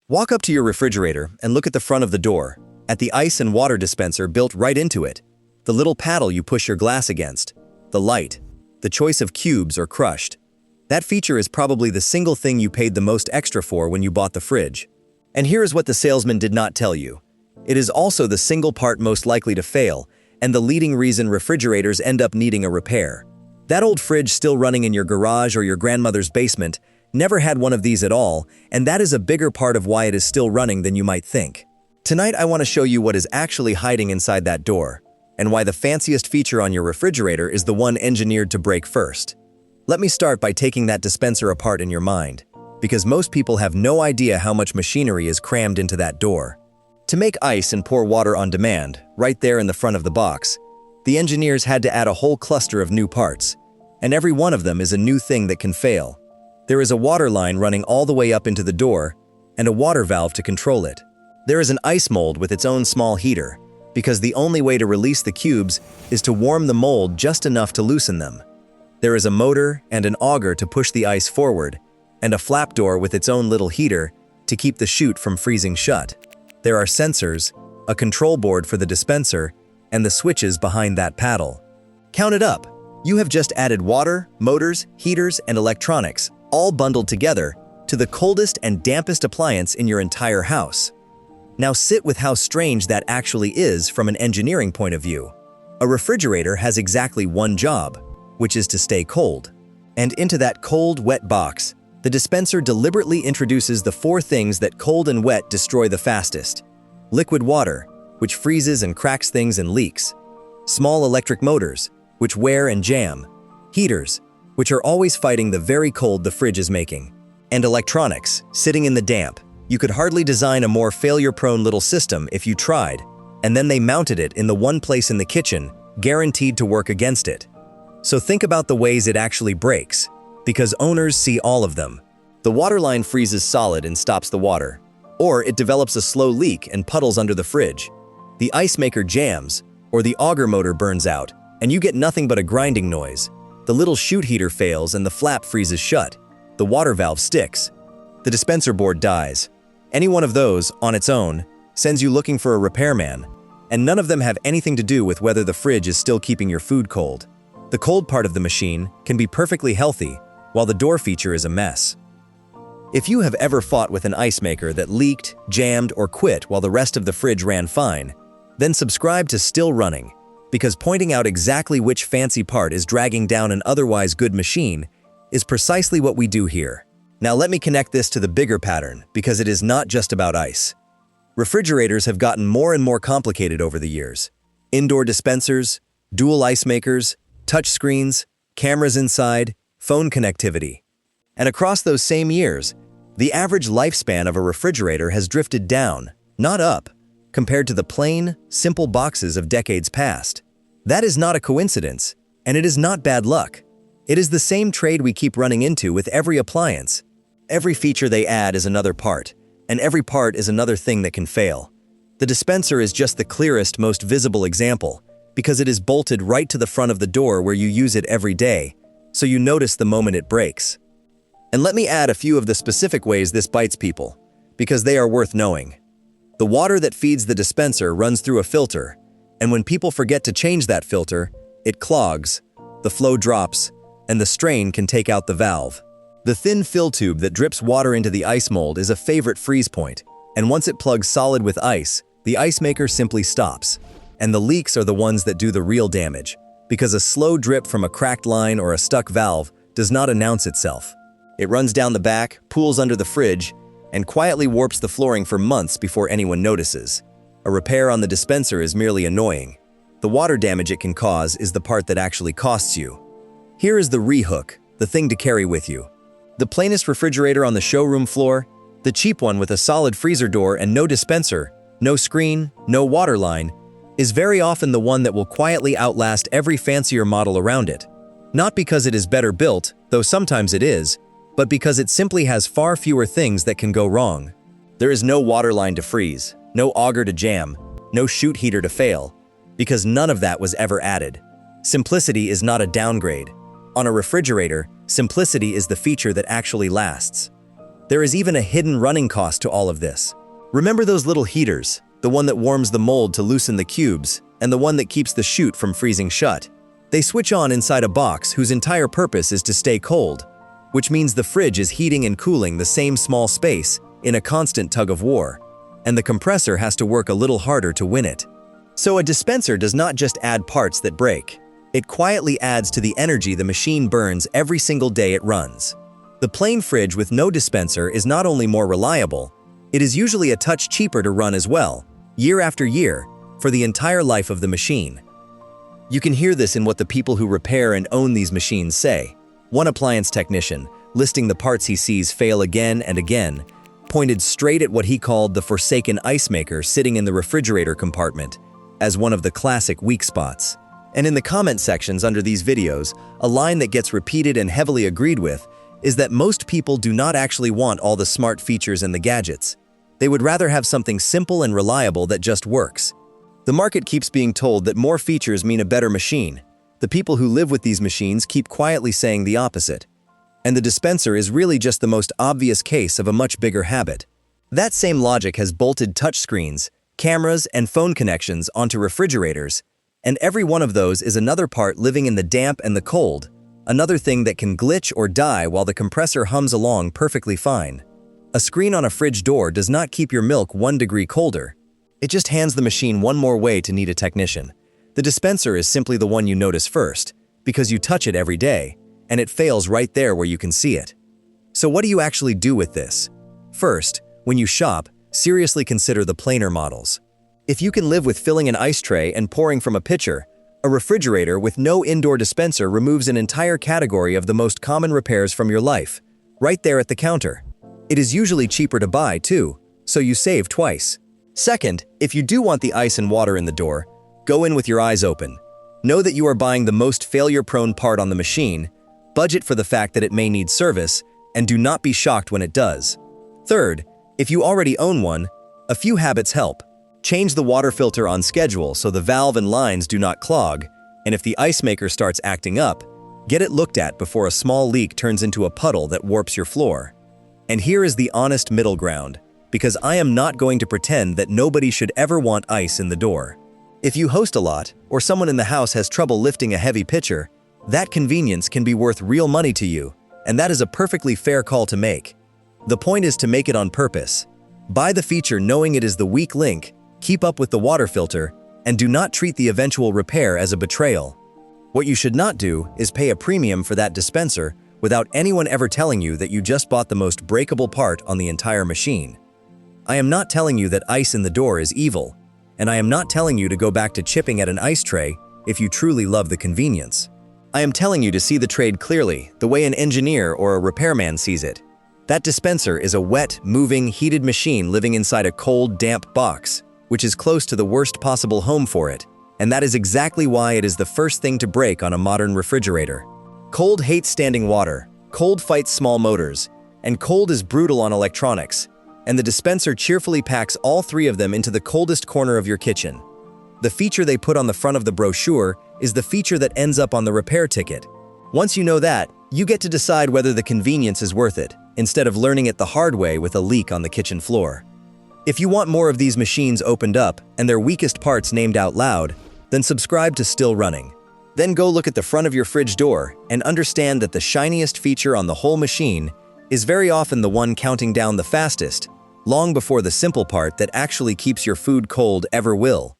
Walk up to your refrigerator and look at the front of the door, at the ice and water dispenser built right into it, the little paddle you push your glass against, the light, the choice of cubes or crushed. That feature is probably the single thing you paid the most extra for when you bought the fridge. And here is what the salesman did not tell you. It is also the single part most likely to fail, and the leading reason refrigerators end up needing a repair. That old fridge still running in your garage or your grandmother's basement never had one of these at all, and that is a bigger part of why it is still running than you might think. Tonight I want to show you what is actually hiding inside that door, and why the fanciest feature on your refrigerator is the one engineered to break first. Let me start by taking that dispenser apart in your mind, because most people have no idea how much machinery is crammed into that door. To make ice and pour water on demand, right there in the front of the box, the engineers had to add a whole cluster of new parts, and every one of them is a new thing that can fail. There is a water line running all the way up into the door, and a water valve to control it. There is an ice mold with its own small heater, because the only way to release the cubes is to warm the mold just enough to loosen them. There is a motor and an auger to push the ice forward, and a flap door with its own little heater to keep the chute from freezing shut. There are sensors, a control board for the dispenser, and the switches behind that paddle. Count it up. You have just added water, motors, heaters, and electronics, all bundled together, to the coldest and dampest appliance in your entire house. Now sit with how strange that actually is from an engineering point of view. A refrigerator has exactly one job, which is to stay cold. And into that cold, wet box, the dispenser deliberately introduces the four things that cold and wet destroy the fastest. Liquid water, which freezes and cracks things and leaks. Small electric motors, which wear and jam. Heaters, which are always fighting the very cold the fridge is making. And electronics, sitting in the damp. You could hardly design a more failure-prone little system if you tried, and then they mounted it in the one place in the kitchen, guaranteed to work against it. So think about the ways it actually breaks, because owners see all of them. The water line freezes solid and stops the water, or it develops a slow leak and puddles under the fridge. The ice maker jams, or the auger motor burns out, and you get nothing but a grinding noise. The little chute heater fails and the flap freezes shut. The water valve sticks. The dispenser board dies. Any one of those, on its own, sends you looking for a repairman, and none of them have anything to do with whether the fridge is still keeping your food cold. The cold part of the machine can be perfectly healthy, while the door feature is a mess. If you have ever fought with an ice maker that leaked, jammed, or quit while the rest of the fridge ran fine, then subscribe to Still Running, because pointing out exactly which fancy part is dragging down an otherwise good machine is precisely what we do here. Now let me connect this to the bigger pattern, because it is not just about ice. Refrigerators have gotten more and more complicated over the years. Indoor dispensers, dual ice makers, touch screens, cameras inside, phone connectivity. And across those same years, the average lifespan of a refrigerator has drifted down, not up, compared to the plain, simple boxes of decades past. That is not a coincidence, and it is not bad luck. It is the same trade we keep running into with every appliance. Every feature they add is another part, and every part is another thing that can fail. The dispenser is just the clearest, most visible example, because it is bolted right to the front of the door where you use it every day, so you notice the moment it breaks. And let me add a few of the specific ways this bites people, because they are worth knowing. The water that feeds the dispenser runs through a filter, and when people forget to change that filter, it clogs, the flow drops, and the strain can take out the valve. The thin fill tube that drips water into the ice mold is a favorite freeze point, and once it plugs solid with ice, the ice maker simply stops. And the leaks are the ones that do the real damage, because a slow drip from a cracked line or a stuck valve does not announce itself. It runs down the back, pools under the fridge, and quietly warps the flooring for months before anyone notices. A repair on the dispenser is merely annoying. The water damage it can cause is the part that actually costs you. Here is the rehook, the thing to carry with you. The plainest refrigerator on the showroom floor, the cheap one with a solid freezer door and no dispenser, no screen, no water line, is very often the one that will quietly outlast every fancier model around it. Not because it is better built, though sometimes it is, but because it simply has far fewer things that can go wrong. There is no water line to freeze, no auger to jam, no chute heater to fail, because none of that was ever added. Simplicity is not a downgrade. On a refrigerator, simplicity is the feature that actually lasts. There is even a hidden running cost to all of this. Remember those little heaters, the one that warms the mold to loosen the cubes, and the one that keeps the chute from freezing shut? They switch on inside a box whose entire purpose is to stay cold, which means the fridge is heating and cooling the same small space in a constant tug of war, and the compressor has to work a little harder to win it. So a dispenser does not just add parts that break. It quietly adds to the energy the machine burns every single day it runs. The plain fridge with no dispenser is not only more reliable, it is usually a touch cheaper to run as well, year after year, for the entire life of the machine. You can hear this in what the people who repair and own these machines say. One appliance technician, listing the parts he sees fail again and again, pointed straight at what he called the forsaken ice maker sitting in the refrigerator compartment as one of the classic weak spots. And in the comment sections under these videos, a line that gets repeated and heavily agreed with is that most people do not actually want all the smart features and the gadgets. They would rather have something simple and reliable that just works. The market keeps being told that more features mean a better machine. The people who live with these machines keep quietly saying the opposite. And the dispenser is really just the most obvious case of a much bigger habit. That same logic has bolted touchscreens, cameras, and phone connections onto refrigerators, and every one of those is another part living in the damp and the cold, another thing that can glitch or die while the compressor hums along perfectly fine. A screen on a fridge door does not keep your milk 1 degree colder. It just hands the machine one more way to need a technician. The dispenser is simply the one you notice first, because you touch it every day, and it fails right there where you can see it. So what do you actually do with this? First, when you shop, seriously consider the planer models. If you can live with filling an ice tray and pouring from a pitcher, a refrigerator with no indoor dispenser removes an entire category of the most common repairs from your life, right there at the counter. It is usually cheaper to buy, too, so you save twice. Second, if you do want the ice and water in the door, go in with your eyes open. Know that you are buying the most failure-prone part on the machine, budget for the fact that it may need service, and do not be shocked when it does. Third, if you already own one, a few habits help. Change the water filter on schedule so the valve and lines do not clog, and if the ice maker starts acting up, get it looked at before a small leak turns into a puddle that warps your floor. And here is the honest middle ground, because I am not going to pretend that nobody should ever want ice in the door. If you host a lot, or someone in the house has trouble lifting a heavy pitcher, that convenience can be worth real money to you, and that is a perfectly fair call to make. The point is to make it on purpose. Buy the feature knowing it is the weak link, keep up with the water filter, and do not treat the eventual repair as a betrayal. What you should not do is pay a premium for that dispenser without anyone ever telling you that you just bought the most breakable part on the entire machine. I am not telling you that ice in the door is evil, and I am not telling you to go back to chipping at an ice tray if you truly love the convenience. I am telling you to see the trade clearly, the way an engineer or a repairman sees it. That dispenser is a wet, moving, heated machine living inside a cold, damp box, which is close to the worst possible home for it, and that is exactly why it is the first thing to break on a modern refrigerator. Cold hates standing water, cold fights small motors, and cold is brutal on electronics, and the dispenser cheerfully packs all three of them into the coldest corner of your kitchen. The feature they put on the front of the brochure is the feature that ends up on the repair ticket. Once you know that, you get to decide whether the convenience is worth it, instead of learning it the hard way with a leak on the kitchen floor. If you want more of these machines opened up and their weakest parts named out loud, then subscribe to Still Running. Then go look at the front of your fridge door and understand that the shiniest feature on the whole machine is very often the one counting down the fastest, long before the simple part that actually keeps your food cold ever will.